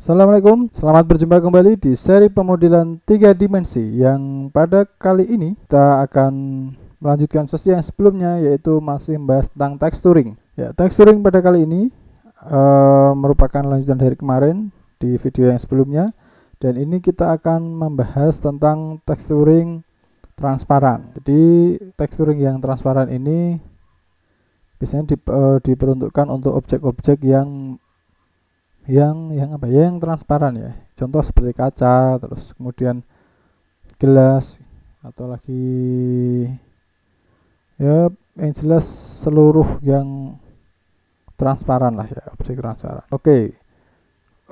Assalamualaikum, selamat berjumpa kembali di seri pemodelan 3 dimensi yang pada kali ini kita akan melanjutkan sesi yang sebelumnya, yaitu masih membahas tentang texturing. Ya, texturing pada kali ini merupakan lanjutan dari kemarin di video yang sebelumnya, dan ini kita akan membahas tentang texturing transparan. Jadi texturing yang transparan ini biasanya diperuntukkan untuk objek-objek yang transparan ya. Contoh seperti kaca, terus kemudian gelas, atau lagi ya yang jelas seluruh yang transparan lah ya, objek transparan. Oke.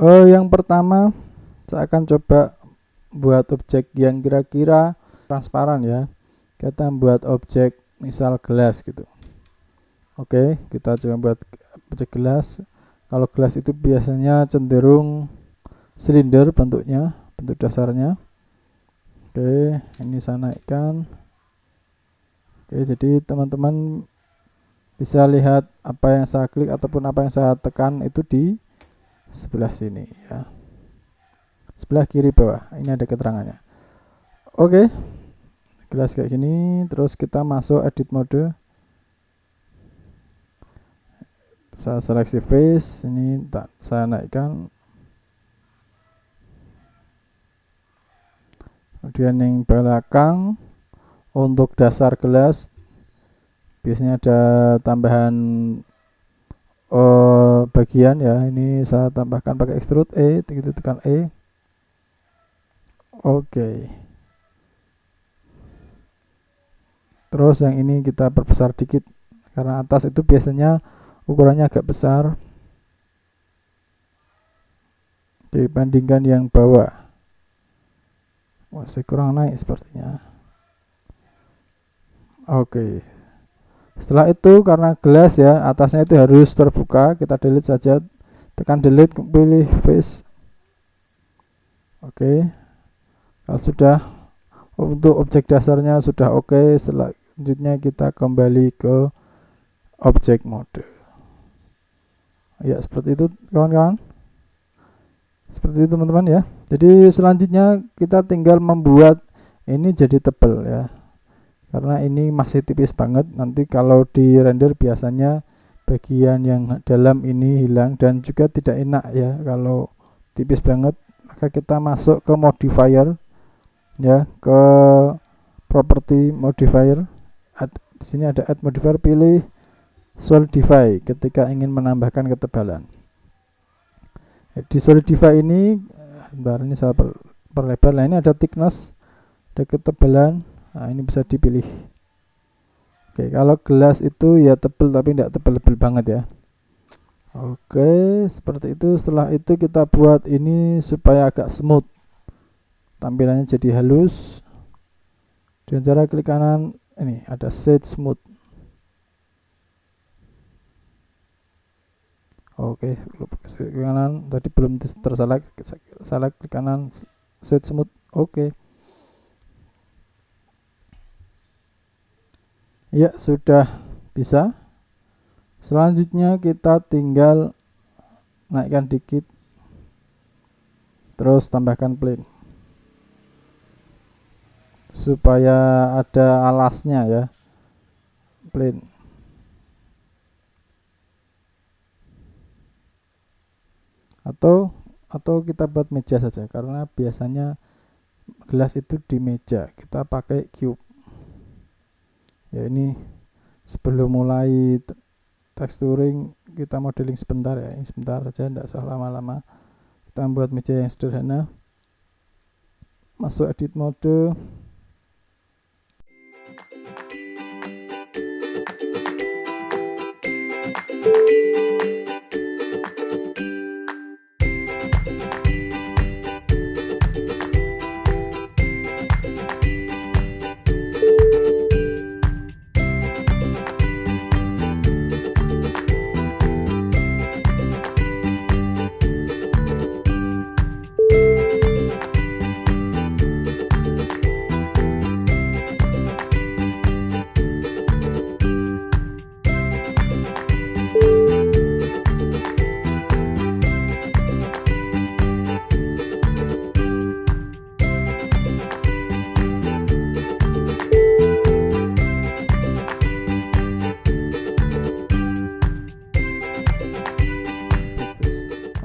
Yang pertama saya akan coba buat objek yang kira-kira transparan ya. Kita buat objek misal gelas gitu. Oke, kita coba buat objek gelas. Kalau gelas itu biasanya cenderung silinder bentuknya, bentuk dasarnya. Oke, ini saya naikkan. Oke, jadi teman-teman bisa lihat apa yang saya klik ataupun apa yang saya tekan itu di sebelah sini ya. Sebelah kiri bawah, ini ada keterangannya. Oke, gelas kayak gini, terus kita masuk edit mode. Saya seleksi face, ini saya naikkan. Kemudian yang belakang untuk dasar gelas biasanya ada tambahan bagian ya. Ini saya tambahkan pakai extrude E, kita tekan E. Oke. Terus yang ini kita perbesar dikit karena atas itu biasanya ukurannya agak besar dibandingkan yang bawah. Masih kurang naik sepertinya. Oke. Setelah itu karena gelas ya, atasnya itu harus terbuka, kita delete saja. Tekan delete, pilih face. Oke. Kalau sudah untuk objek dasarnya sudah oke, selanjutnya kita kembali ke objek mode. Ya, seperti itu kawan-kawan. Seperti itu teman-teman ya. Jadi selanjutnya kita tinggal membuat ini jadi tebal ya. Karena ini masih tipis banget. Nanti kalau di render biasanya bagian yang dalam ini hilang dan juga tidak enak ya kalau tipis banget. Maka kita masuk ke modifier ya, ke property modifier. Di sini ada add modifier, pilih solidify ketika ingin menambahkan ketebalan. Di solidify ini, bentar, ini saya perlebar. Nah, ini ada thickness, ada ketebalan. Nah, ini bisa dipilih. Oke, kalau gelas itu ya tebal tapi tidak tebal-tebal banget ya. Oke, seperti itu. Setelah itu kita buat ini supaya agak smooth, tampilannya jadi halus. Dengan cara klik kanan, ini ada shade smooth. Oke, klik kanan, tadi belum terselect, select klik kanan, shade smooth. Oke. Ya, sudah bisa. Selanjutnya kita tinggal naikkan dikit, terus tambahkan plane supaya ada alasnya ya, plane. Atau kita buat meja saja, karena biasanya gelas itu di meja kita pakai cube ya. Ini sebelum mulai texturing kita modeling sebentar ya, ini sebentar saja, tidak usah lama-lama. Kita buat meja yang sederhana. Masuk edit mode,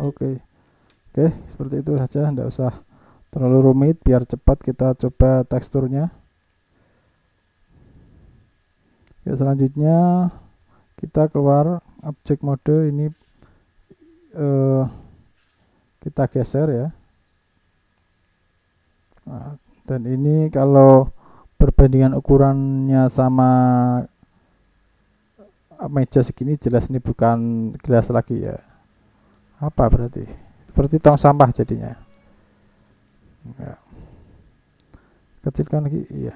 Oke, seperti itu saja, tidak usah terlalu rumit, biar cepat. Kita coba teksturnya. Oke, selanjutnya kita keluar objek mode ini, kita geser ya. Nah, dan ini kalau perbandingan ukurannya sama meja segini, jelas ini bukan gelas lagi ya. Apa berarti? Seperti tong sampah jadinya. Ya. Kecilkan lagi, iya.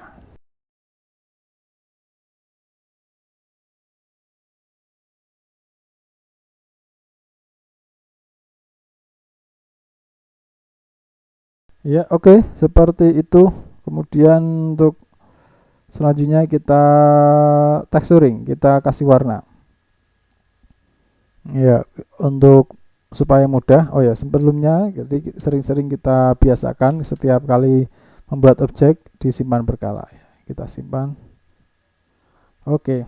Ya, oke, seperti itu. Kemudian untuk selanjutnya kita texturing, kita kasih warna. Ya, untuk supaya mudah. Oh ya, sebelumnya jadi sering-sering kita biasakan setiap kali membuat objek disimpan berkala. Kita simpan. Oke.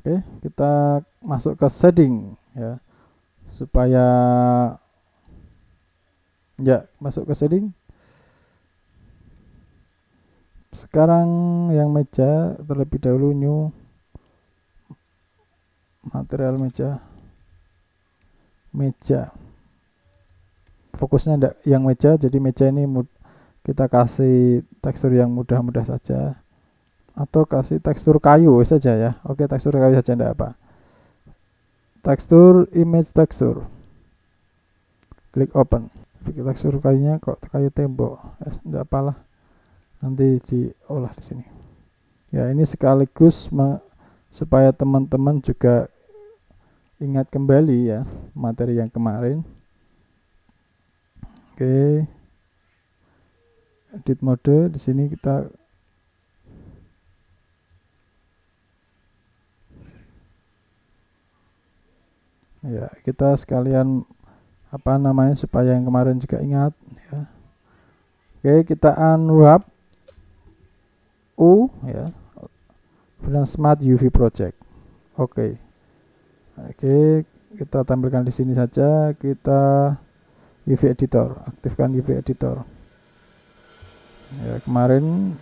Oke, kita masuk ke shading ya. Supaya masuk ke shading. Sekarang yang meja terlebih dahulu, new material meja. Fokusnya enggak yang meja, jadi meja ini kita kasih tekstur yang mudah-mudah saja, atau kasih tekstur kayu saja ya. Oke, tekstur kayu saja, enggak apa. Tekstur image tekstur, klik open. Tekstur kayunya kok kayu tembok, enggak apalah, nanti diolah di sini ya. Ini sekaligus supaya teman-teman juga ingat kembali ya materi yang kemarin. Oke, edit mode di sini kita ya, kita sekalian apa namanya supaya yang kemarin juga ingat ya. Oke, kita unwrap ya, dan smart UV project. Oke, kita tampilkan di sini saja. Kita UV editor, aktifkan UV editor ya. Kemarin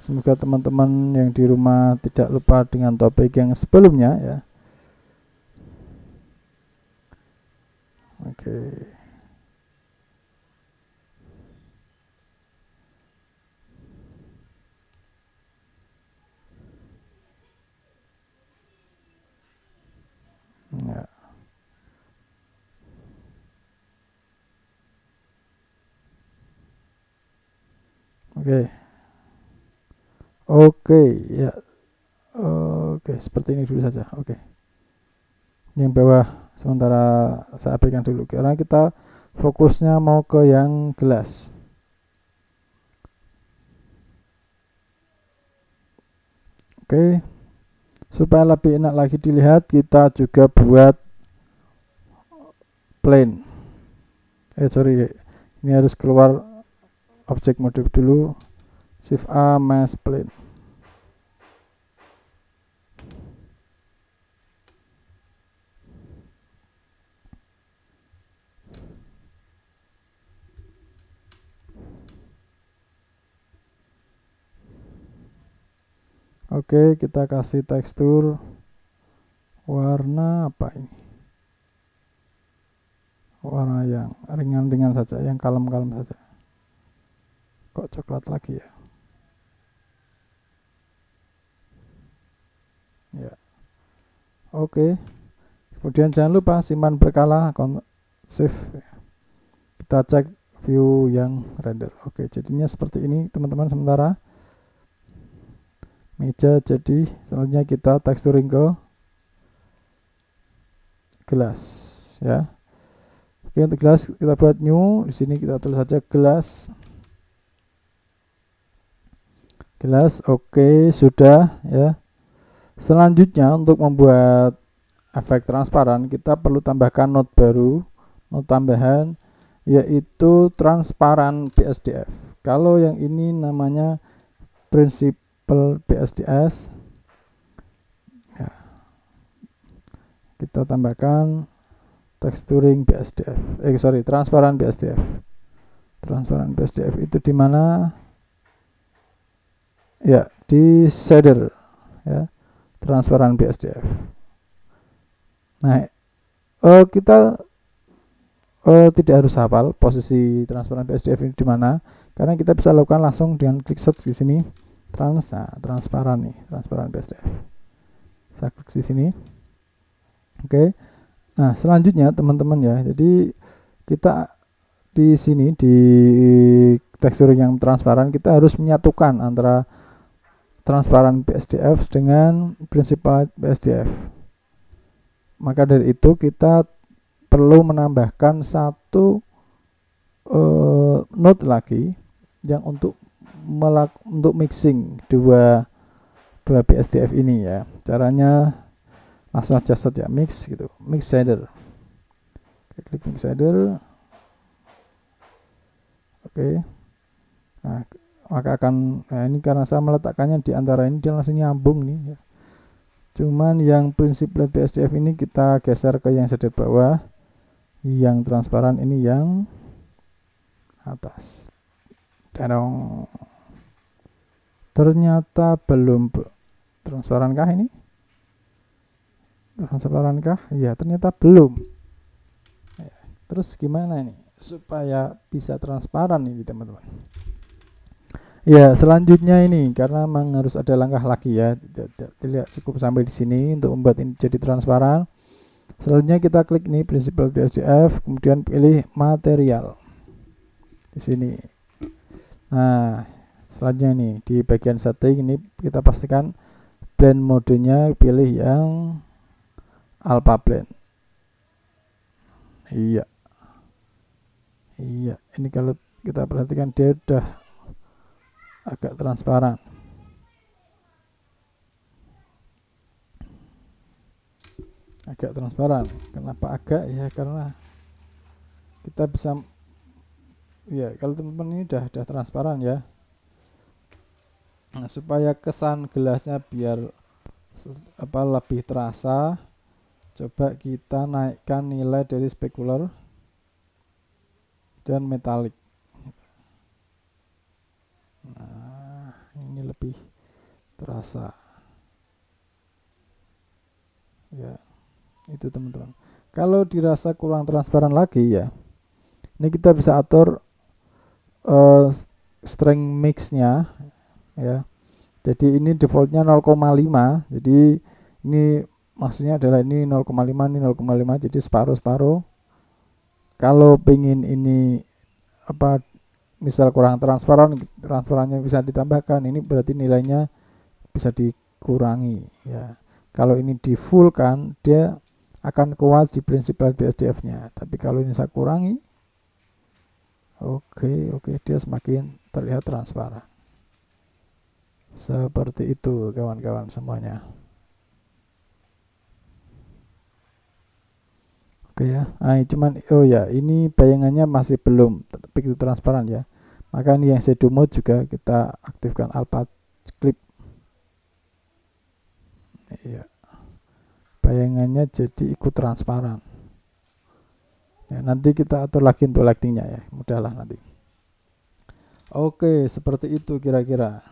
semoga teman-teman yang di rumah tidak lupa dengan topik yang sebelumnya ya. Oke. Ya. Oke ya. Oke, seperti ini dulu saja. Oke. Yang bawah sementara saya aplikasikan dulu karena kita fokusnya mau ke yang gelas. Oke. Supaya lebih enak lagi dilihat, kita juga buat plane. Ini harus keluar objek mode dulu. Shift A, mask plane. Oke, kita kasih tekstur warna apa ini? Warna yang ringan-ringan saja, yang kalem-kalem saja. Kok coklat lagi ya? Ya. Oke. Kemudian jangan lupa simpan berkala, save. Kita cek view yang render. Oke, jadinya seperti ini teman-teman sementara. Meja jadi, selanjutnya kita texturing ke gelas ya. Oke, untuk gelas kita buat new. Di sini kita tulis saja gelas. Oke, sudah ya. Selanjutnya untuk membuat efek transparan, kita perlu tambahkan node baru, node tambahan, yaitu transparan BSDF. Kalau yang ini namanya Principal BSDS ya. Kita tambahkan texturing BSDF. Transparan BSDF. Transparan BSDF itu di mana? Ya, di shader ya. Transparan BSDF. Nah, kita tidak harus hafal posisi transparan BSDF ini di mana, karena kita bisa lakukan langsung dengan klik search di sini. Transparan nih, transparan BSDF. Saya klik di sini. Oke. Nah, selanjutnya teman-teman ya. Jadi kita di sini di tekstur yang transparan kita harus menyatukan antara transparan BSDF dengan principled BSDF. Maka dari itu kita perlu menambahkan satu node lagi yang untuk mixing dua BSDF ini ya. Caranya langsung aja set ya, mix gitu, mix shader. Klik mix shader. Oke. Nah, maka ini karena saya meletakkannya di antara ini, dia langsung nyambung nih ya. Cuman yang principled BSDF ini kita geser ke yang shader bawah, yang transparan ini yang atas. Dan ternyata belum transparankah ini? Transparankah? Ya, ternyata belum. Ya, terus gimana ini supaya bisa transparan ini teman-teman? Ya, selanjutnya ini karena memang harus ada langkah lagi ya. Tidak cukup sampai di sini untuk membuat ini jadi transparan. Selanjutnya kita klik nih principled BSDF, kemudian pilih material di sini. Nah, selanjutnya nih di bagian setting ini kita pastikan blend modenya pilih yang alpha blend. Iya, ini kalau kita perhatikan dia udah agak transparan. Kenapa agak ya? Karena kita bisa ya, kalau teman-teman ini udah transparan ya. Nah, supaya kesan gelasnya biar lebih terasa, coba kita naikkan nilai dari specular dan metalik. Nah, ini lebih terasa ya. Itu teman-teman. Kalau dirasa kurang transparan lagi ya, ini kita bisa atur strength mixnya ya. Jadi ini defaultnya 0,5. Jadi ini maksudnya adalah ini 0,5, ini 0,5, jadi separuh. Kalau pengen ini misal kurang transparannya bisa ditambahkan, ini berarti nilainya bisa dikurangi ya. Kalau ini di full kan dia akan kuat di principled BSDF-nya. Tapi kalau ini saya kurangi, oke, dia semakin terlihat transparan. Seperti itu kawan-kawan semuanya. Oke ya. Nah, cuman ini bayangannya masih belum begitu transparan ya. Maka ini yang shadow mode juga kita aktifkan alpha clip. Iya. Bayangannya jadi ikut transparan ya, nanti kita atur lagi untuk lightingnya ya, mudahlah nanti. Oke, seperti itu kira-kira.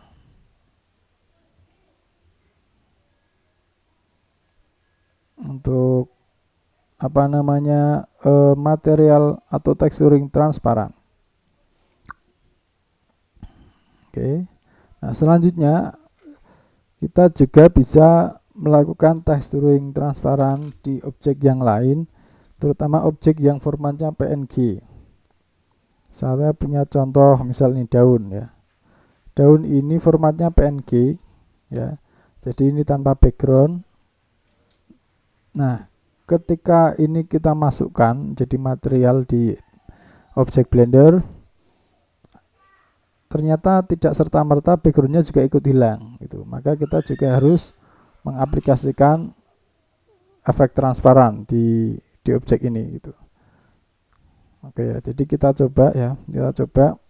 Untuk material atau texturing transparan. Oke. Nah, selanjutnya kita juga bisa melakukan texturing transparan di objek yang lain, terutama objek yang formatnya PNG. Saya punya contoh misal ini daun ya. Daun ini formatnya PNG ya. Jadi ini tanpa background. Nah, ketika ini kita masukkan jadi material di objek Blender, ternyata tidak serta-merta backgroundnya juga ikut hilang gitu. Maka kita juga harus mengaplikasikan efek transparan di objek ini gitu. Oke ya, jadi kita coba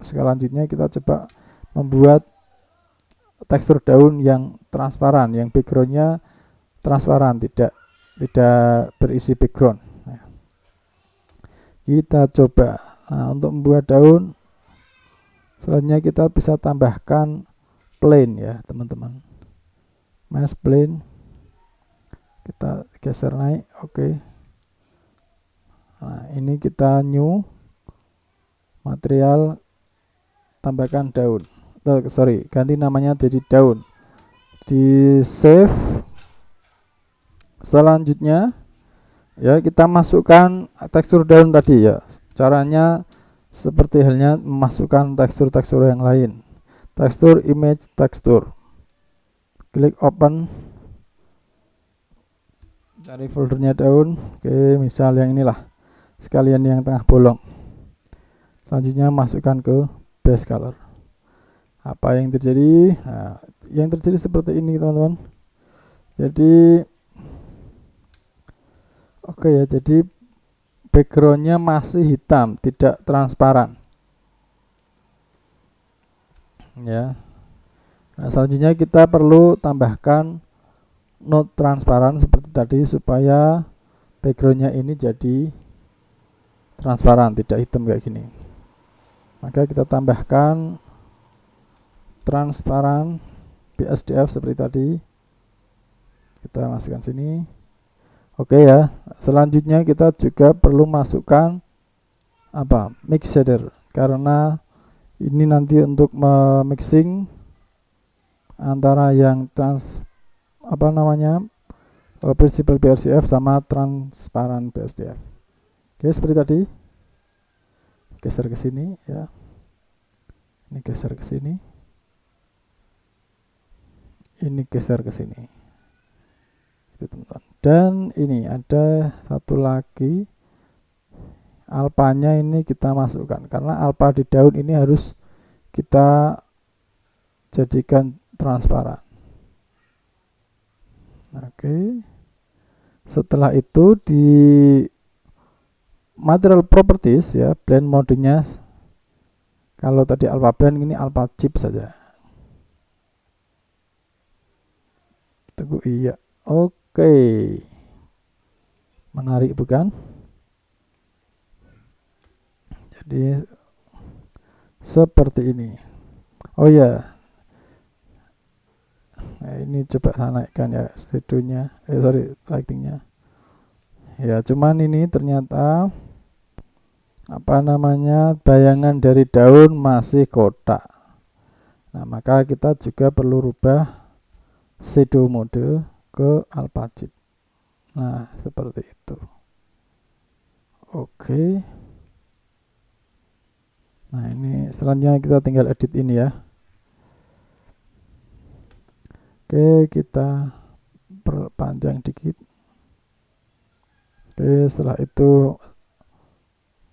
selanjutnya kita coba membuat tekstur daun yang transparan, yang backgroundnya transparan, tidak berisi background. Kita coba. Nah, untuk membuat daun selanjutnya kita bisa tambahkan plane ya teman-teman. Mask plane kita geser naik. Oke. Nah, ini kita new material, tambahkan daun. Ganti namanya jadi daun. Di save. Selanjutnya ya kita masukkan tekstur daun tadi ya. Caranya seperti halnya memasukkan tekstur-tekstur yang lain. Tekstur, image, tekstur. Klik open. Cari foldernya daun. Oke, misal yang inilah. Sekalian yang tengah bolong. Selanjutnya masukkan ke base color. Apa yang terjadi? Nah, yang terjadi seperti ini teman-teman. Jadi oke ya, jadi backgroundnya masih hitam, tidak transparan ya. Nah, selanjutnya kita perlu tambahkan node transparan seperti tadi supaya backgroundnya ini jadi transparan, tidak hitam kayak gini. Maka kita tambahkan transparan BSDF seperti tadi. Kita masukkan sini. Oke ya. Selanjutnya kita juga perlu masukkan mix shader, karena ini nanti untuk mixing antara yang principal BRCF sama transparan BSDF. Oke, seperti tadi. Geser ke sini ya. Ini geser ke sini. Ini geser ke sini. Itu teman-teman. Dan ini ada satu lagi, alpanya ini kita masukkan karena alpha di daun ini harus kita jadikan transparan. Oke. Setelah itu di material properties ya, blend modenya kalau tadi alpha blend, ini alpha chip saja. Tunggu, iya. Oke. Menarik bukan? Jadi seperti ini. Oh ya. Nah, ini coba saya naikkan ya shadownya. Lightingnya. Ya, cuman ini ternyata bayangan dari daun masih kotak. Nah, maka kita juga perlu rubah shadow mode ke alpha chip. Nah, seperti itu. Oke. Nah, ini selanjutnya kita tinggal edit ini ya. Oke, kita perpanjang dikit. Oke, setelah itu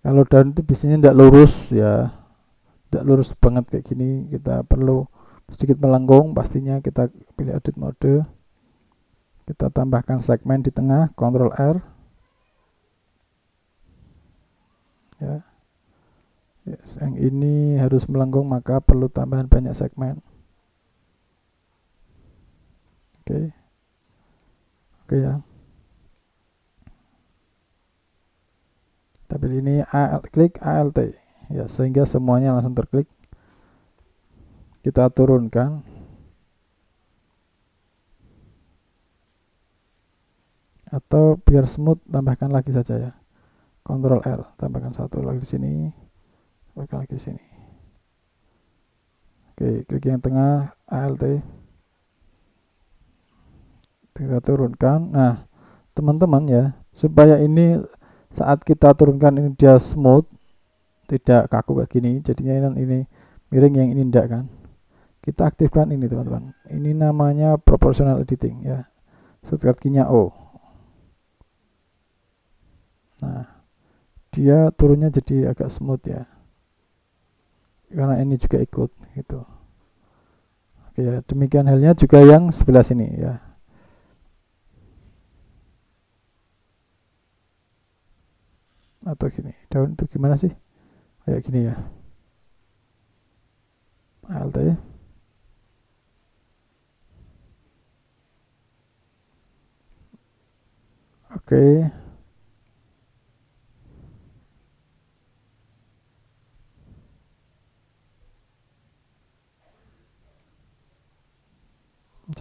kalau daun itu biasanya tidak lurus ya, tidak lurus banget kayak gini. Kita perlu sedikit melengkung, pastinya kita pilih edit mode. Kita tambahkan segmen di tengah, Ctrl R ya. Yes, yang ini harus melengkung, maka perlu tambahan banyak segmen. Oke. Oke ya. Kita pilih ini, klik ALT ya, sehingga semuanya langsung terklik. Kita turunkan. Atau biar smooth, tambahkan lagi saja ya. Ctrl R, tambahkan satu lagi di sini, tambahkan lagi di sini. Oke, klik yang tengah, ALT. Kita turunkan. Nah, teman-teman ya, supaya ini saat kita turunkan ini dia smooth, tidak kaku kayak gini, jadinya ini miring, yang ini enggak kan. Kita aktifkan ini teman-teman. Ini namanya proportional editing ya. Shortcut key-nya O. Nah, dia turunnya jadi agak smooth ya. Karena ini juga ikut gitu. Oke ya, demikian halnya juga yang sebelah sini ya. Atau gini, daun itu gimana sih? Kayak gini ya. Alt ya. Oke.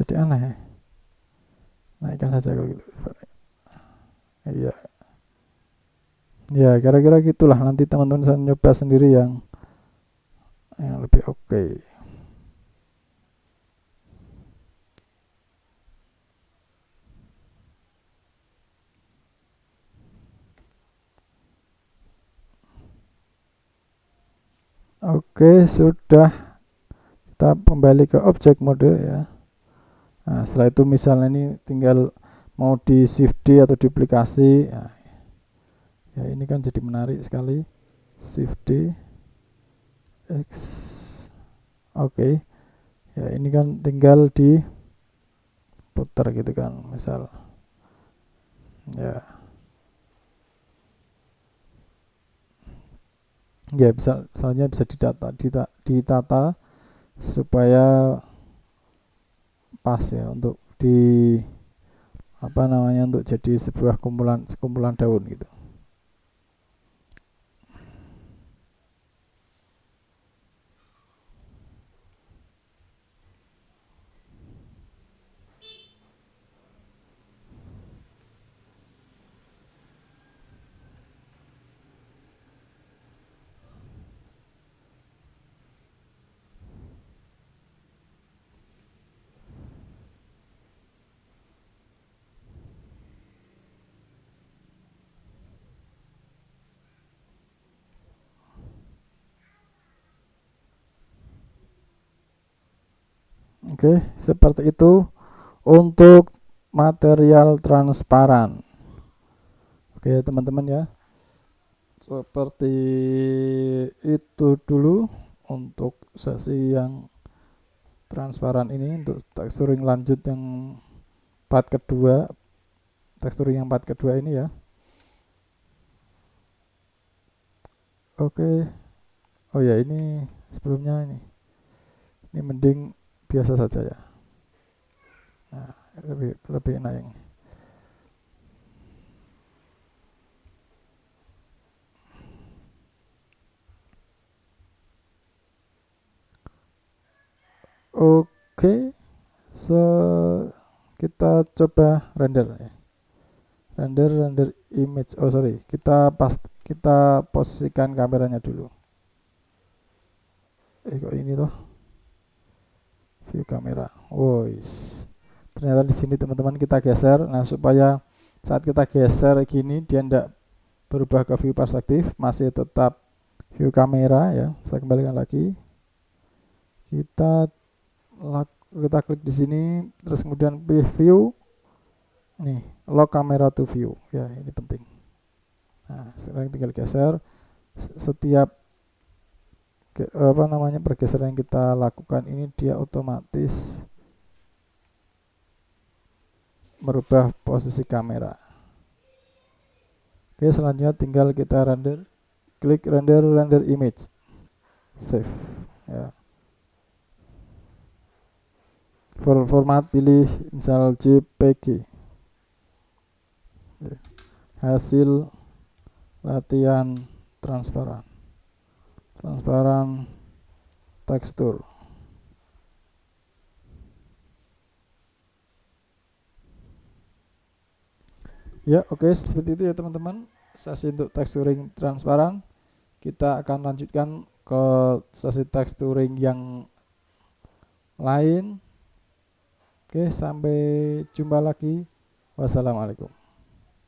jadi aneh. Naikkan saja kalau gitu. Iya. Ya, kira-kira gitulah. Nanti teman-teman bisa nyoba sendiri yang lebih oke. Oke, sudah. Kita kembali ke objek mode ya. Nah, setelah itu misalnya ini tinggal mau di shift D atau duplikasi. Nah, ya ini kan jadi menarik sekali. Shift D X. Oke. Ya ini kan tinggal diputar gitu kan, misal. Ya. Ya bisa, misalnya bisa ditata supaya pas ya untuk di apa namanya, untuk jadi sebuah kumpulan daun gitu. Oke, seperti itu untuk material transparan. Oke teman-teman ya, seperti itu dulu untuk sesi yang transparan ini. Untuk texturing lanjut yang part kedua, texturing yang part kedua ini ya. Oke. Oh ya, ini sebelumnya ini mending biasa saja ya. Nah, lebih enak yang oke. So kita coba render ya. Render image. Oh sorry, kita posisikan kameranya dulu. Kok ini tuh view kamera. Wois. Ternyata di sini teman-teman kita geser. Nah, supaya saat kita geser gini dia tidak berubah ke view perspektif, masih tetap view kamera ya. Saya kembalikan lagi. Kita klik di sini, terus kemudian pilih view. Nih, lock camera to view. Ya, ini penting. Nah, sekarang tinggal geser. Setiap pergeseran yang kita lakukan ini dia otomatis merubah posisi kamera. Oke, selanjutnya tinggal kita render. Klik render image. Save ya. Format pilih misal JPG. Hasil latihan transparan tekstur. Ya, oke, seperti itu ya teman-teman. Sesi untuk texturing transparan. Kita akan lanjutkan ke sesi texturing yang lain. Oke, sampai jumpa lagi. Wassalamualaikum.